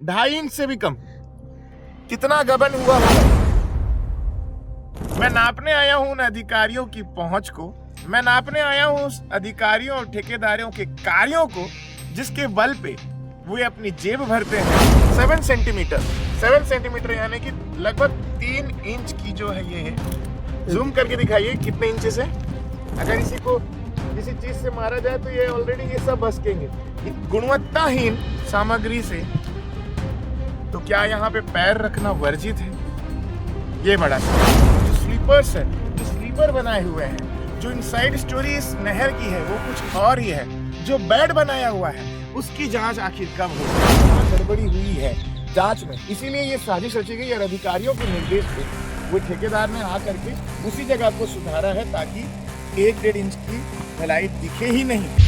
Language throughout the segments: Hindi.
2.5 इंच से भी कम। कितना गबन हुआ होगा। मैं नापने आया हूं उन अधिकारियों की पहुंच को, मैं नापने आया हूं उस अधिकारियों और ठेकेदारों के कार्यों को जिसके बल पे वो अपनी जेब भरते हैं। 7 सेंटीमीटर यानी कि लगभग 3 इंच की जो है ये है। जूम करके दिखाइए कितने इंचेस है। अगर इसी को किसी चीज से मारा जाए तो ये ऑलरेडी ये सब भसकेंगे। गुणवत्ताहीन सामग्री से तो क्या यहाँ पे पैर रखना वर्जित है? ये बड़ा जो स्लीपर्स है, जो स्लीपर बनाए हुए हैं, जो इनसाइड स्टोरी इस नहर की है वो कुछ और ही है। जो बेड बनाया हुआ है उसकी जांच आखिर कब होगी? गड़बड़ी हुई है जांच में, इसीलिए ये साजिश रची गई और अधिकारियों के निर्देश पे वो ठेकेदार ने आकर के उसी जगह को सुधारा है ताकि 1-1.5 इंच की ढलाई दिखे ही नहीं।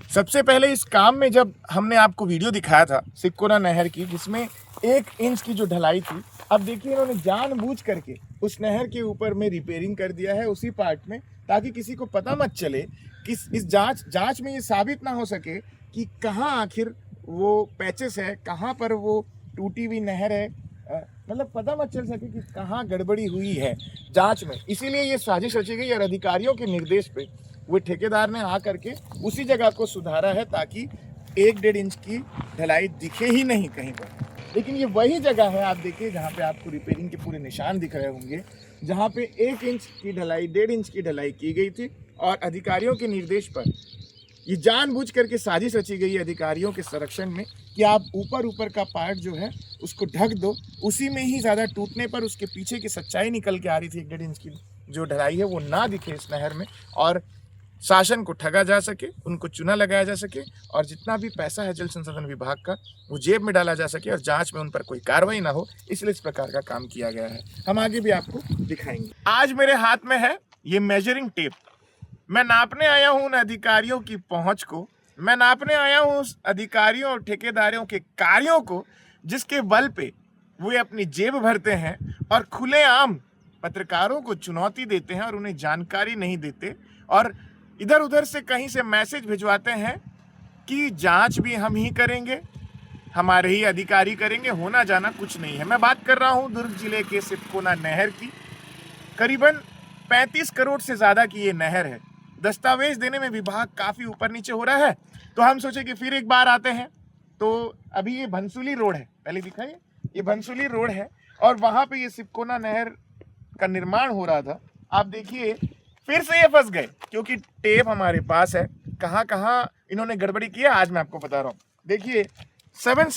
सबसे पहले इस काम में जब हमने आपको वीडियो दिखाया था सिकोना नहर की जिसमें 1 इंच की जो ढलाई थी, अब देखिए इन्होंने जानबूझ करके उस नहर के ऊपर में रिपेयरिंग कर दिया है उसी पार्ट में, ताकि किसी को पता मत चले कि इस जांच में ये साबित ना हो सके कि कहाँ आखिर वो पैचेस है, कहाँ पर वो टूटी हुई नहर है, मतलब पता मत चल सके कि कहाँ गड़बड़ी हुई है जांच में। इसीलिए ये साजिश रची गई और अधिकारियों के निर्देश पे वो ठेकेदार ने आकर के उसी जगह को सुधारा है ताकि 1-1.5 इंच की ढलाई दिखे ही नहीं कहीं पर। लेकिन ये वही जगह है, आप देखिए, जहाँ पे आपको रिपेयरिंग के पूरे निशान दिख रहे होंगे, जहाँ पे 1 इंच की ढलाई 1.5 इंच की ढलाई की गई थी और अधिकारियों के निर्देश पर ये जानबूझ करके साजिश रची गई है अधिकारियों के संरक्षण में कि आप ऊपर का पार्ट जो है उसको ढक दो, उसी में ही ज़्यादा टूटने पर उसके पीछे की सच्चाई निकल के आ रही थी। 1-1.5 इंच की जो ढलाई है वो ना दिखे इस नहर में और शासन को ठगा जा सके, उनको चूना लगाया जा सके और जितना भी पैसा है जल संसाधन विभाग का वो जेब में डाला जा सके और जांच में उन पर कोई कार्रवाई ना हो, इसलिए इस प्रकार का काम किया गया है। हम आगे भी आपको दिखाएंगे। आज मेरे हाथ में है ये मेजरिंग टेप। मैं नापने आया हूं उन अधिकारियों की पहुंच को, मैं नापने आया हूं उस अधिकारियों और ठेकेदारों के कार्यों को जिसके बल पे वो अपनी जेब भरते हैं और खुलेआम पत्रकारों को चुनौती देते हैं और उन्हें जानकारी नहीं देते और इधर उधर से कहीं से मैसेज भिजवाते हैं कि जांच भी हम ही करेंगे, हमारे ही अधिकारी करेंगे, होना जाना कुछ नहीं है। मैं बात कर रहा हूं दुर्ग जिले के सिकोना नहर की। करीबन 35 करोड़ से ज़्यादा की ये नहर है। दस्तावेज देने में विभाग काफ़ी ऊपर नीचे हो रहा है, तो हम सोचे कि फिर एक बार आते हैं। तो अभी ये भनसुली रोड है, पहले दिखाइए, ये भनसुली रोड है और वहाँ पे ये सिकोना नहर का निर्माण हो रहा था। आप देखिए फिर से ये फंस गए क्योंकि टेप हमारे पास है। कहाँ कहाँ इन्होंने गड़बड़ी किया आज मैं आपको बता रहा हूँ। देखिए 7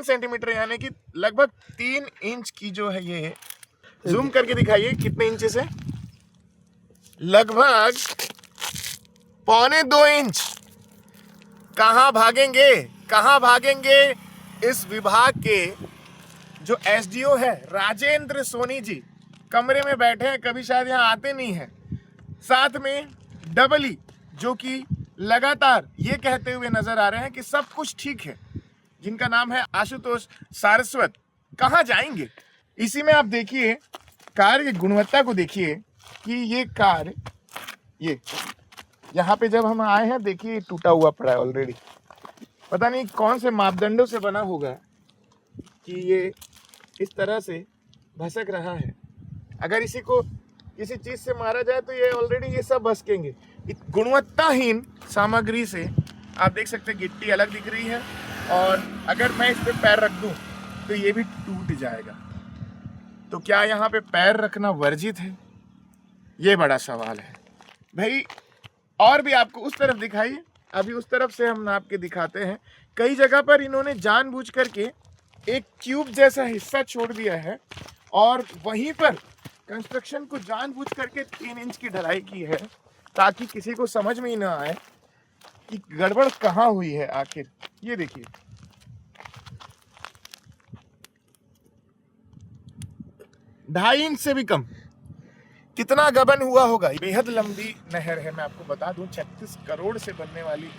सेंटीमीटर यानी कि लगभग 3 इंच की जो है ये है। जूम करके दिखाइए कितने इंचेस है। लगभग 1.25 इंच। कहाँ भागेंगे इस विभाग के जो एसडीओ है राजेंद्र सोनी जी, कमरे में बैठे हैं, कभी शायद यहाँ आते नहीं हैं। साथ में डबली जो कि लगातार ये कहते हुए नजर आ रहे हैं कि सब कुछ ठीक है, जिनका नाम है आशुतोष सारस्वत, कहाँ जाएंगे। इसी में आप देखिए कार की गुणवत्ता को देखिए कि ये कार ये यहाँ पे जब हम आए हैं देखिए टूटा हुआ पड़ा है ऑलरेडी। पता नहीं कौन से मापदंडों से बना होगा कि ये इस तरह से भसक रहा है। अगर इसी को किसी चीज से मारा जाए तो ये ऑलरेडी ये सब भसकेंगे। गुणवत्ताहीन सामग्री से आप देख सकते हैं गिट्टी अलग दिख रही है और अगर मैं इस पे पैर रख दूं तो ये भी टूट जाएगा। तो क्या यहाँ पे पैर रखना वर्जित है? ये बड़ा सवाल है भाई। और भी आपको उस तरफ दिखाइए, अभी उस तरफ से हम नाप के दिखाते हैं। कई जगह पर इन्होंने जानबूझ करके एक ट्यूब जैसा हिस्सा छोड़ दिया है और वहीं पर कंस्ट्रक्शन को जानबूझ करके 3 इंच की ढलाई की है ताकि किसी को समझ में ही ना आए कि गड़बड़ कहाँ हुई है आखिर। ये देखिए 2.5 इंच से भी कम। कितना गबन हुआ होगा। बेहद लंबी नहर है, मैं आपको बता दूं 36 करोड़ से बनने वाली।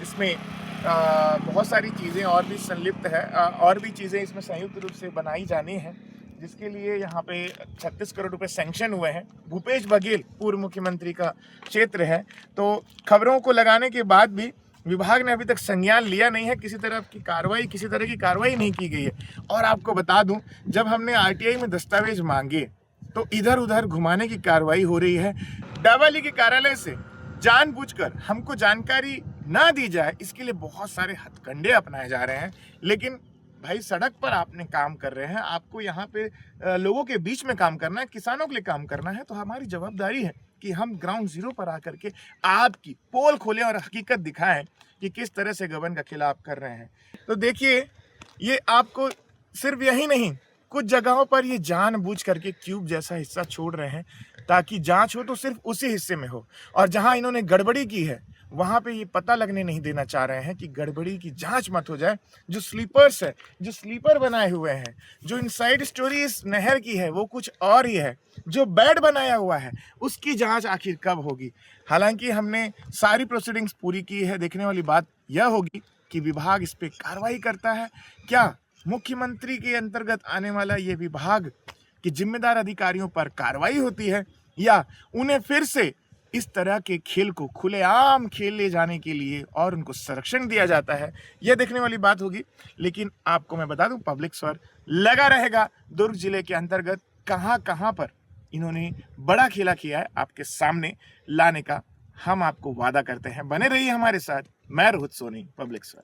इसमें बहुत सारी चीज़ें और भी संलिप्त है, और भी चीज़ें इसमें संयुक्त रूप से बनाई जानी है। जिसके लिए यहाँ पे 36 करोड़ रुपए सैंक्शन हुए हैं। भूपेश बघेल पूर्व मुख्यमंत्री का क्षेत्र है। तो खबरों को लगाने के बाद भी विभाग ने अभी तक संज्ञान लिया नहीं है, किसी तरह की कार्रवाई नहीं की गई है। और आपको बता दूं, जब हमने आरटीआई में दस्तावेज मांगे तो इधर उधर घुमाने की कार्रवाई हो रही है। डबल के कार्यालय से जानबूझकर हमको जानकारी ना दी जाए, इसके लिए बहुत सारे हथकंडे अपनाए जा रहे हैं। लेकिन भाई, सड़क पर आपने काम कर रहे हैं, आपको यहाँ पे लोगों के बीच में काम करना है, किसानों के लिए काम करना है, तो हमारी जवाबदारी है कि हम ग्राउंड जीरो पर आकर के आपकी पोल खोलें और हकीकत दिखाएं कि किस तरह से गबन का खिलाफ कर रहे हैं। तो देखिए, ये आपको सिर्फ यही नहीं, कुछ जगहों पर ये जानबूझ करके क्यूब जैसा हिस्सा छोड़ रहे हैं ताकि जांच हो तो सिर्फ उसी हिस्से में हो, और जहां इन्होंने गड़बड़ी की है वहां पे ये पता लगने नहीं देना चाह रहे हैं कि गड़बड़ी की जांच मत हो जाए। जो स्लीपर्स है, जो स्लीपर बनाए हुए हैं, जो इनसाइड स्टोरी इस नहर की है वो कुछ और ही है। जो बेड बनाया हुआ है उसकी जांच आखिर कब होगी? हालांकि हमने सारी प्रोसीडिंग्स पूरी की है। देखने वाली बात यह होगी कि विभाग इस पे कार्रवाई करता है क्या। मुख्यमंत्री के अंतर्गत आने वाला ये विभाग कि जिम्मेदार अधिकारियों पर कार्रवाई होती है, या उन्हें फिर से इस तरह के खेल को खुलेआम खेले जाने के लिए और उनको संरक्षण दिया जाता है, यह देखने वाली बात होगी। लेकिन आपको मैं बता दूं, पब्लिक स्वर लगा रहेगा दुर्ग जिले के अंतर्गत कहां पर इन्होंने बड़ा खेला किया है आपके सामने लाने का हम आपको वादा करते हैं। बने रहिए हमारे साथ। मैं रोहित सोनी, पब्लिक स्वर।